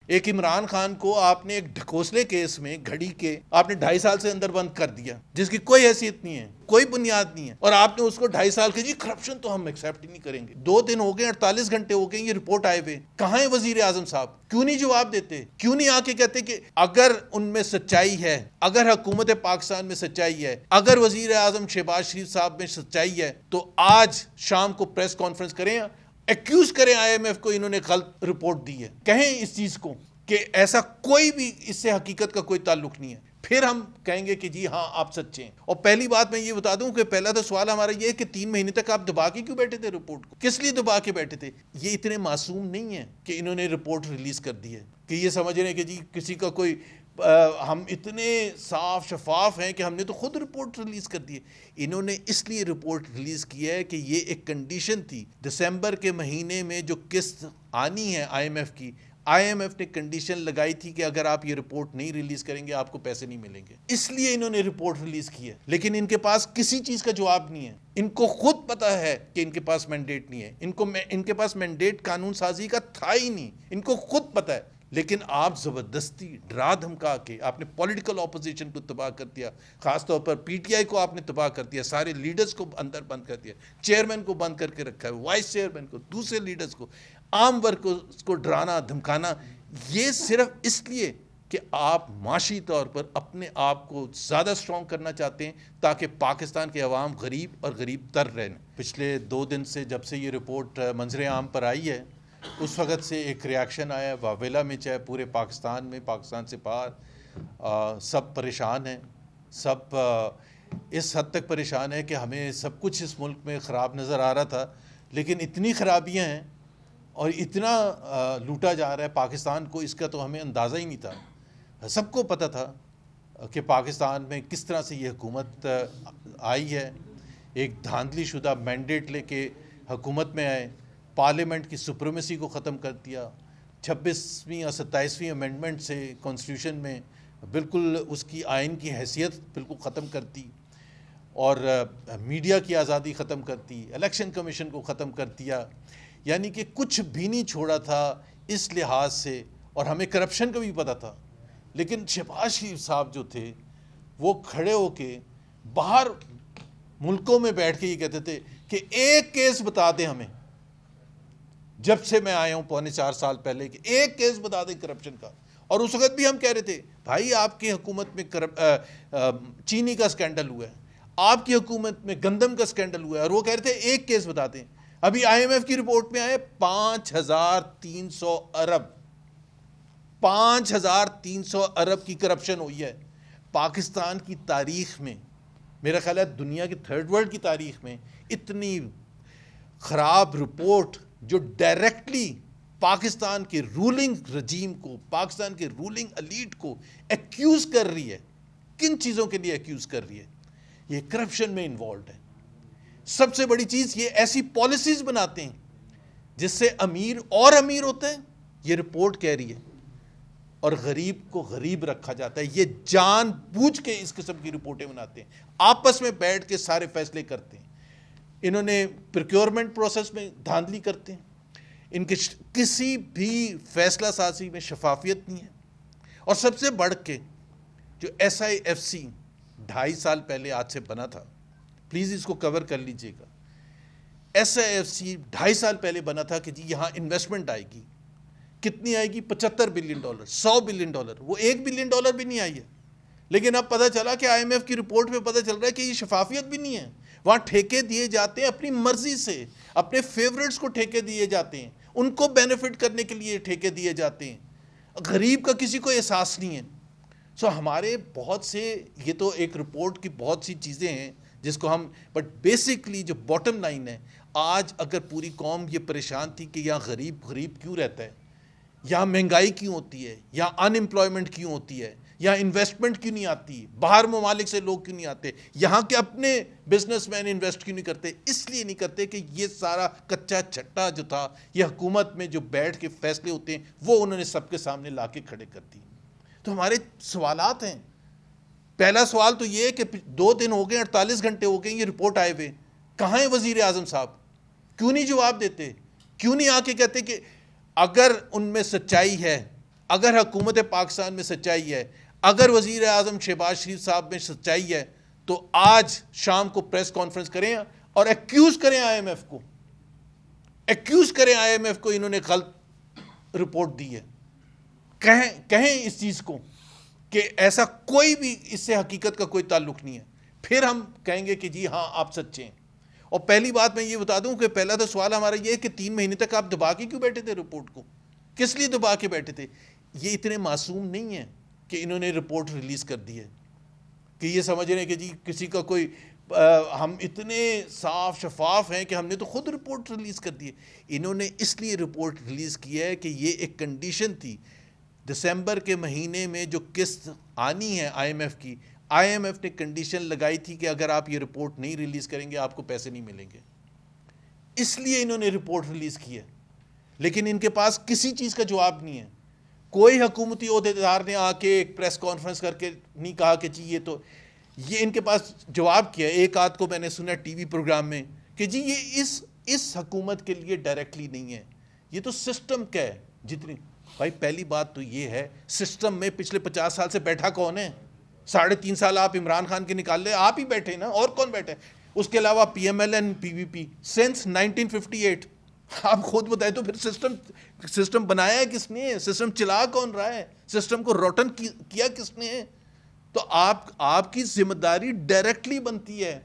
ایک عمران خان کو آپ نے ایک ڈھکوسلے کیس میں گھڑی کے آپ نے 2.5 سال سے اندر بند کر دیا، جس کی کوئی حیثیت نہیں ہے، کوئی بنیاد نہیں ہے، اور آپ نے اس کو 2.5 سال کے جی کرپشن تو ہم ایکسیپٹ ہی نہیں کریں گے۔ 2 دن ہو گئے، 48 گھنٹے ہو گئے، یہ رپورٹ آئے ہوئے، کہاں ہے وزیر اعظم صاحب؟ کیوں نہیں جواب دیتے؟ کیوں نہیں آ کے کہتے کہ اگر ان میں سچائی ہے، اگر حکومت پاکستان میں سچائی ہے، اگر وزیر اعظم شہباز شریف صاحب میں سچائی ہے تو آج شام کو پریس کانفرنس کریں، ایکیوز کریں آئی ایم ایف کو انہوں نے غلط رپورٹ دی ہے، کہیں اس چیز کو کہ ایسا کوئی بھی اس سے حقیقت کا کوئی تعلق نہیں ہے، پھر ہم کہیں گے کہ جی ہاں آپ سچے ہیں۔ اور پہلی بات میں یہ بتا دوں کہ پہلا تو سوال ہمارا یہ ہے کہ 3 مہینے تک آپ دبا کے کیوں بیٹھے تھے رپورٹ کو؟ کس لیے دبا کے بیٹھے تھے؟ یہ اتنے معصوم نہیں ہیں کہ انہوں نے رپورٹ ریلیز کر دی ہے کہ یہ سمجھ رہے ہیں کہ جی کسی کا کوئی ہم اتنے صاف شفاف ہیں کہ ہم نے تو خود رپورٹ ریلیز کر دی ہے۔ انہوں نے اس لیے رپورٹ ریلیز کی ہے کہ یہ ایک کنڈیشن تھی دسمبر کے مہینے میں جو قسط آنی ہے آئی ایم ایف کی، آئی ایم ایف نے کنڈیشن لگائی تھی کہ اگر آپ یہ رپورٹ نہیں ریلیز کریں گے آپ کو پیسے نہیں ملیں گے، اس لیے انہوں نے رپورٹ ریلیز کی ہے۔ لیکن ان کے پاس کسی چیز کا جواب نہیں ہے، ان کو خود پتا ہے کہ ان کے پاس مینڈیٹ نہیں ہے، ان کے پاس مینڈیٹ قانون سازی کا تھا ہی نہیں، ان کو خود پتا ہے، لیکن آپ زبردستی ڈرا دھمکا کے آپ نے پولیٹیکل اپوزیشن کو تباہ کر دیا، خاص طور پر پی ٹی آئی کو آپ نے تباہ کر دیا، سارے لیڈرز کو اندر بند کر دیا، چیئرمین کو بند کر کے رکھا ہے، وائس چیئرمین کو، دوسرے لیڈرز کو، عام ورکرز کو ڈرانا دھمکانا، یہ صرف اس لیے کہ آپ معاشی طور پر اپنے آپ کو زیادہ سٹرونگ کرنا چاہتے ہیں تاکہ پاکستان کے عوام غریب اور غریب تر رہیں۔ پچھلے 2 دن سے جب سے یہ رپورٹ منظر عام پر آئی ہے اس وقت سے ایک ریاکشن آیا واویلا میں، چاہے پورے پاکستان میں، پاکستان سے باہر سب پریشان ہیں، سب اس حد تک پریشان ہیں کہ ہمیں سب کچھ اس ملک میں خراب نظر آ رہا تھا، لیکن اتنی خرابیاں ہیں اور اتنا لوٹا جا رہا ہے پاکستان کو، اس کا تو ہمیں اندازہ ہی نہیں تھا۔ سب کو پتہ تھا کہ پاکستان میں کس طرح سے یہ حکومت آئی ہے، ایک دھاندلی شدہ مینڈیٹ لے کے حکومت میں آئے، پارلیمنٹ کی سپریمیسی کو ختم کر دیا، 26ویں اور 27ویں امینڈمنٹ سے کانسٹیٹیوشن میں بالکل اس کی آئین کی حیثیت بالکل ختم کرتی، اور میڈیا کی آزادی ختم کرتی، الیکشن کمیشن کو ختم کر دیا، یعنی کہ کچھ بھی نہیں چھوڑا تھا اس لحاظ سے، اور ہمیں کرپشن کا بھی پتہ تھا۔ لیکن شہباز شریف صاحب جو تھے وہ کھڑے ہو کے باہر ملکوں میں بیٹھ کے یہ کہتے تھے کہ ایک کیس بتا دیں ہمیں، جب سے میں آیا ہوں 4.25 سال پہلے، کہ ایک کیس بتا دیں کرپشن کا، اور اس وقت بھی ہم کہہ رہے تھے بھائی آپ کی حکومت میں چینی کا سکینڈل ہوا ہے، آپ کی حکومت میں گندم کا سکینڈل ہوا ہے، اور وہ کہہ رہے تھے ایک کیس بتا دیں۔ ابھی آئی ایم ایف کی رپورٹ میں آئے 5,300 ارب 5,300 ارب کی کرپشن ہوئی ہے پاکستان کی تاریخ میں، میرا خیال ہے دنیا کی 3rd ورلڈ کی تاریخ میں اتنی خراب رپورٹ جو ڈائریکٹلی پاکستان کے رولنگ رجیم کو، پاکستان کے رولنگ ایلیٹ کو ایکیوز کر رہی ہے۔ کن چیزوں کے لیے ایکیوز کر رہی ہے؟ یہ کرپشن میں انوالوڈ ہے۔ سب سے بڑی چیز یہ ایسی پالیسیز بناتے ہیں جس سے امیر اور امیر ہوتے ہیں، یہ رپورٹ کہہ رہی ہے، اور غریب کو غریب رکھا جاتا ہے۔ یہ جان بوجھ کے اس قسم کی رپورٹیں بناتے ہیں، آپس میں بیٹھ کے سارے فیصلے کرتے ہیں۔ انہوں نے پروکیورمنٹ پروسیس میں دھاندلی کرتے ہیں، ان کے کسی بھی فیصلہ سازی میں شفافیت نہیں ہے، اور سب سے بڑھ کے جو ایس آئی ایف سی 2.5 سال پہلے آج سے بنا تھا، پلیز اس کو کور کر لیجئے گا۔ ایس آئی ایف سی 2.5 سال پہلے بنا تھا کہ جی یہاں انویسٹمنٹ آئے گی، کتنی آئے گی؟ $75 بلین، $100 بلین، وہ $1 بلین بھی نہیں آئی ہے۔ لیکن اب پتہ چلا کہ آئی ایم ایف کی رپورٹ میں پتہ چل رہا ہے کہ یہ شفافیت بھی نہیں ہے، وہاں ٹھیکے دیے جاتے ہیں اپنی مرضی سے، اپنے فیورٹس کو ٹھیکے دیے جاتے ہیں، ان کو بینیفٹ کرنے کے لیے ٹھیکے دیے جاتے ہیں، غریب کا کسی کو احساس نہیں ہے۔ ہمارے بہت سے، یہ تو ایک رپورٹ کی بہت سی چیزیں ہیں جس کو ہم، بٹ بیسکلی جو باٹم لائن ہے، آج اگر پوری قوم یہ پریشان تھی کہ یہاں غریب کیوں رہتا ہے، یہاں مہنگائی کیوں ہوتی ہے، یہاں ان امپلائمنٹ کیوں ہوتی ہے، یہاں انویسٹمنٹ کیوں نہیں آتی، باہر ممالک سے لوگ کیوں نہیں آتے، یہاں کے اپنے بزنس مین انویسٹ کیوں نہیں کرتے، اس لیے نہیں کرتے کہ یہ سارا کچا چھٹا جو تھا، یہ حکومت میں جو بیٹھ کے فیصلے ہوتے ہیں وہ انہوں نے سب کے سامنے لا کے کھڑے کر دی۔ تو ہمارے سوالات ہیں، پہلا سوال تو یہ ہے کہ 2 دن ہو گئے، 48 گھنٹے ہو گئے، یہ رپورٹ آئے ہوئے، کہاں ہے وزیر اعظم صاحب؟ کیوں نہیں جواب دیتے؟ کیوں نہیں آ کے کہتے کہ اگر ان میں سچائی ہے، اگر حکومت پاکستان میں سچائی ہے، اگر وزیر اعظم شہباز شریف صاحب میں سچائی ہے، تو آج شام کو پریس کانفرنس کریں اور ایکیوز کریں آئی ایم ایف کو، ایکیوز کریں آئی ایم ایف کو انہوں نے غلط رپورٹ دی ہے. کہیں اس چیز کو کہ ایسا کوئی بھی اس سے حقیقت کا کوئی تعلق نہیں ہے. پھر ہم کہیں گے کہ جی ہاں آپ سچے ہیں. اور پہلی بات میں یہ بتا دوں کہ پہلا تو سوال ہمارا یہ ہے کہ 3 مہینے تک آپ دبا کے کیوں بیٹھے تھے رپورٹ کو؟ کس لیے دبا کے بیٹھے تھے؟ یہ اتنے معصوم نہیں ہیں کہ انہوں نے رپورٹ ریلیز کر دی ہے کہ یہ سمجھ رہے ہیں کہ جی کسی کا کوئی ہم اتنے صاف شفاف ہیں کہ ہم نے تو خود رپورٹ ریلیز کر دی ہے. انہوں نے اس لیے رپورٹ ریلیز کی ہے کہ یہ ایک کنڈیشن تھی دسمبر کے مہینے میں جو قسط آنی ہے آئی ایم ایف کی. آئی ایم ایف نے کنڈیشن لگائی تھی کہ اگر آپ یہ رپورٹ نہیں ریلیز کریں گے آپ کو پیسے نہیں ملیں گے. اس لیے انہوں نے رپورٹ ریلیز کی ہے. لیکن ان کے پاس کسی چیز کا جواب نہیں ہے. کوئی حکومتی عہدیدار نے آ کے ایک پریس کانفرنس کر کے نہیں کہا کہ جی یہ ان کے پاس جواب کیا ہے. ایک آدھ کو میں نے سنا ٹی وی پروگرام میں کہ جی یہ اس حکومت کے لیے ڈائریکٹلی نہیں ہے, یہ تو سسٹم کا ہے. جتنی بھائی پہلی بات تو یہ ہے سسٹم میں پچھلے 50 سال سے بیٹھا کون ہے؟ 3.5 سال آپ عمران خان کے نکال لے, آپ ہی بیٹھے نا, اور کون بیٹھے؟ اس کے علاوہ P M L N P V P since 1958. آپ خود بتائیں تو پھر سسٹم بنایا ہے کس نے؟ سسٹم چلا کون رہا ہے؟ سسٹم کو روٹن کیا کس نے؟ تو آپ کی ذمہ داری ڈائریکٹلی بنتی ہے.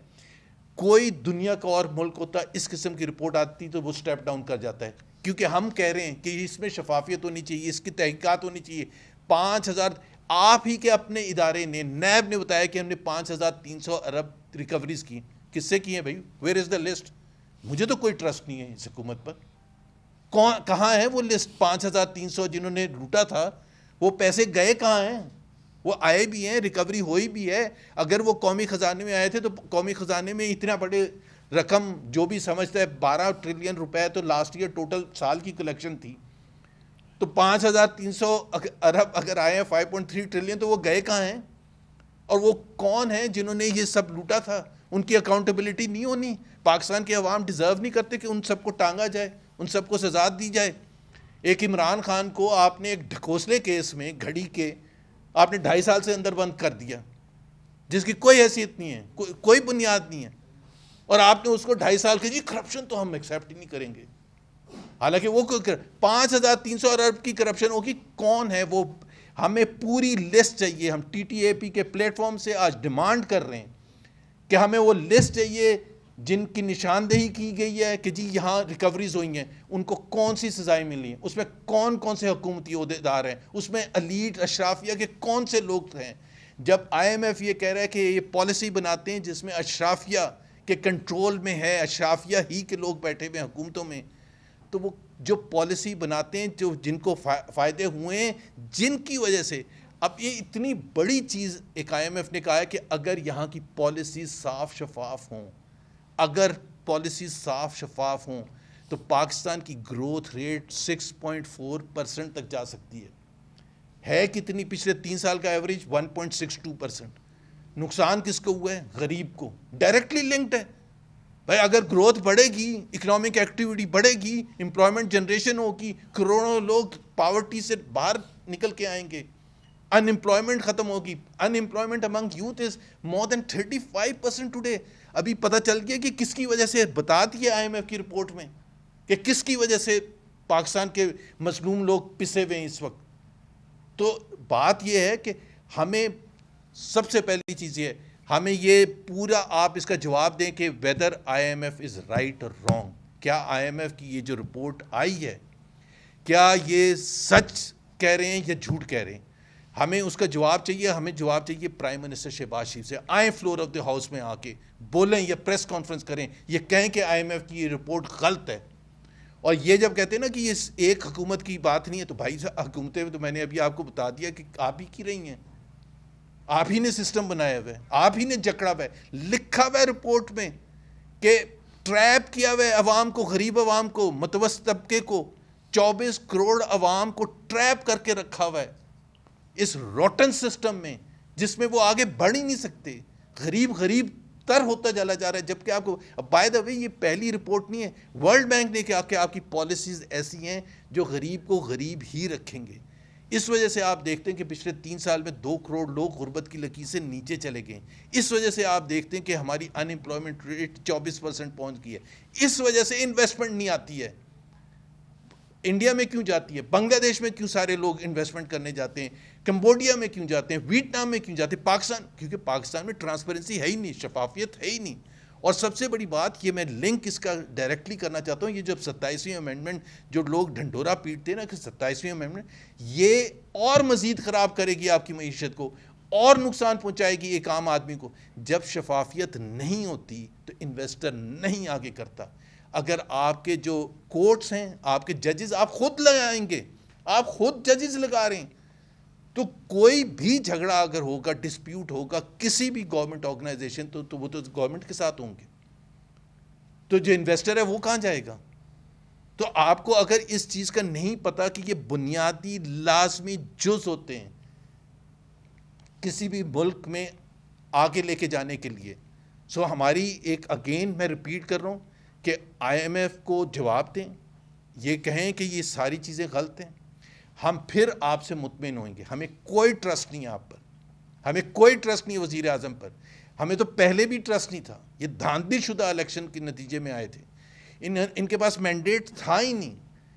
کوئی دنیا کا اور ملک ہوتا اس قسم کی رپورٹ آتی تو وہ سٹیپ ڈاؤن کر جاتا ہے, کیونکہ ہم کہہ رہے ہیں کہ اس میں شفافیت ہونی چاہیے, اس کی تحقیقات ہونی چاہیے. 5,000 آپ ہی کے اپنے ادارے نے نیب نے بتایا کہ ہم نے 5,300 ارب ریکوریز کی. کس سے کی ہیں بھائی؟ Where is the list? مجھے تو کوئی ٹرسٹ نہیں ہے اس حکومت پر. کہاں ہے وہ لسٹ؟ 5,300 جنہوں نے لوٹا تھا وہ پیسے گئے کہاں ہیں؟ وہ آئے بھی ہیں, ریکوری ہوئی بھی ہے. اگر وہ قومی خزانے میں آئے تھے تو قومی خزانے میں اتنا بڑے رقم جو بھی سمجھتا ہے 12 ٹریلین روپے تو لاسٹ ایئر ٹوٹل سال کی کلیکشن تھی. تو 5,300 ارب اگر آئے ہیں 5.3 ٹریلین تو وہ گئے کہاں ہیں؟ اور وہ کون ہیں جنہوں نے یہ سب لوٹا تھا؟ ان کی اکاؤنٹیبلٹی نہیں ہونی. پاکستان کے عوام ڈیزرو نہیں کرتے کہ ان سب کو ٹانگا جائے, ان سب کو سزا دی جائے. ایک عمران خان کو آپ نے ایک ڈھکوسلے کیس میں گھڑی کے آپ نے 2.5 سال سے اندر بند کر دیا, جس کی کوئی حیثیت نہیں ہے, کوئی بنیاد نہیں ہے, اور آپ نے اس کو 2.5 سال کے جی کرپشن تو ہم ایکسیپٹ ہی نہیں کریں گے. حالانکہ وہ 5,300 ارب کی کرپشن ہوگی. کون ہے وہ؟ ہمیں پوری لسٹ چاہیے. ہم ٹی ٹی اے پی کے پلیٹ فارم سے آج ڈیمانڈ کر رہے ہیں کہ ہمیں وہ لسٹ چاہیے جن کی نشاندہی کی گئی ہے کہ جی یہاں ریکوریز ہوئی ہیں, ان کو کون سی سزائیں ملی ہیں, اس میں کون کون سے حکومتی عہدیدار ہیں, اس میں ایلیٹ اشرافیہ کے کون سے لوگ ہیں. جب آئی ایم ایف یہ کہہ رہا ہے کہ یہ پالیسی بناتے ہیں جس میں اشرافیہ کے کنٹرول میں ہے, اشرافیہ ہی کے لوگ بیٹھے ہوئے ہیں حکومتوں میں, تو وہ جو پالیسی بناتے ہیں جن کو فائدے ہوئے ہیں, جن کی وجہ سے اب یہ اتنی بڑی چیز ایک آئی ایم ایف نے کہا ہے کہ اگر یہاں کی پالیسی صاف شفاف ہوں, اگر پالیسی صاف شفاف ہوں تو پاکستان کی گروتھ ریٹ 6.4% تک جا سکتی ہے کتنی؟ پچھلے 3 سال کا ایوریج 1.62%. نقصان کس کو ہوا ہے؟ غریب کو. ڈائریکٹلی لنکڈ ہے بھائی. اگر گروتھ بڑھے گی, اکنامک ایکٹیویٹی بڑھے گی, امپلائمنٹ جنریشن ہوگی, کروڑوں لوگ پاورٹی سے باہر نکل کے آئیں گے, ان امپلائمنٹ ختم ہوگی. Unemployment among youth is more than 35% today. ابھی پتہ چل گیا کہ کس کی وجہ سے, بتا دیا آئی ایم ایف کی رپورٹ میں کہ کس کی وجہ سے پاکستان کے مظلوم لوگ پسے ہوئے ہیں اس وقت. تو بات یہ ہے کہ ہمیں سب سے پہلی چیز یہ ہے, ہمیں یہ پورا آپ اس کا جواب دیں کہ whether I M F is right اور رانگ. کیا آئی ایم ایف کی یہ جو رپورٹ آئی ہے کیا یہ سچ کہہ رہے ہیں یا جھوٹ کہہ رہے ہیں؟ ہمیں اس کا جواب چاہیے. ہمیں جواب چاہیے پرائم منسٹر شہباز شریف سے. آئیں فلور آف دی ہاؤس میں آ کے بولیں یا پریس کانفرنس کریں, یہ کہیں کہ آئی ایم ایف کی یہ رپورٹ غلط ہے. اور یہ جب کہتے ہیں نا کہ یہ ایک حکومت کی بات نہیں ہے, تو بھائی حکومتیں تو میں نے ابھی آپ کو بتا دیا کہ آپ ہی کی رہی ہیں. آپ ہی نے سسٹم بنایا ہوا ہے, آپ ہی نے جکڑا ہوا ہے. لکھا ہوا ہے رپورٹ میں کہ ٹریپ کیا ہوا ہے عوام کو, غریب عوام کو, متوسط طبقے کو, 24 کروڑ عوام کو ٹریپ کر کے رکھا ہوا ہے اس روٹن سسٹم میں, جس میں وہ آگے بڑھ ہی نہیں سکتے. غریب تر ہوتا چلا جا رہا ہے. جبکہ آپ کو بائی دا وے یہ پہلی رپورٹ نہیں ہے, ورلڈ بینک نے کہا کہ آپ کی پالیسیز ایسی ہیں جو غریب کو غریب ہی رکھیں گے. اس وجہ سے آپ دیکھتے ہیں کہ پچھلے 3 سال میں 2 کروڑ لوگ غربت کی لکیر سے نیچے چلے گئے. اس وجہ سے آپ دیکھتے ہیں کہ ہماری ان امپلائمنٹ ریٹ 24% پہنچ گئی ہے. اس وجہ سے انویسٹمنٹ نہیں آتی ہے. انڈیا میں کیوں جاتی ہے؟ بنگلہ دیش میں کیوں سارے لوگ انویسٹمنٹ کرنے جاتے ہیں؟ کمبوڈیا میں کیوں جاتے ہیں؟ ویتنام میں کیوں جاتے ہیں؟ پاکستان، کیونکہ پاکستان میں ٹرانسپیرنسی ہے ہی نہیں، شفافیت ہے ہی نہیں. اور سب سے بڑی بات، یہ میں لنک اس کا ڈائریکٹلی کرنا چاہتا ہوں، یہ جب 27ویں امینڈمنٹ جو لوگ ڈھنڈورا پیٹتے ہیں نا کہ 27ویں امینڈمنٹ یہ اور مزید خراب کرے گی آپ کی معیشت کو، اور نقصان پہنچائے گی ایک عام آدمی کو. جب شفافیت نہیں ہوتی تو انویسٹر نہیں آگے کرتا. اگر آپ کے جو کورٹس ہیں، آپ کے ججز آپ خود لگائیں گے، آپ خود ججز لگا رہے ہیں، تو کوئی بھی جھگڑا اگر ہوگا، ڈسپیوٹ ہوگا کسی بھی گورنمنٹ آرگنائزیشن تو وہ تو گورنمنٹ کے ساتھ ہوں گے. تو جو انویسٹر ہے وہ کہاں جائے گا؟ تو آپ کو اگر اس چیز کا نہیں پتا کہ یہ بنیادی لازمی جز ہوتے ہیں کسی بھی ملک میں آگے لے کے جانے کے لیے. سو ہماری ایک اگین میں ریپیٹ کر رہا ہوں کہ آئی ایم ایف کو جواب دیں، یہ کہیں کہ یہ ساری چیزیں غلط ہیں، ہم پھر آپ سے مطمئن ہوئیں گے. ہمیں کوئی ٹرسٹ نہیں ہے آپ پر، ہمیں کوئی ٹرسٹ نہیں ہے وزیر اعظم پر. ہمیں تو پہلے بھی ٹرسٹ نہیں تھا. یہ دھاندلی شدہ الیکشن کے نتیجے میں آئے تھے. ان کے پاس مینڈیٹ تھا ہی نہیں.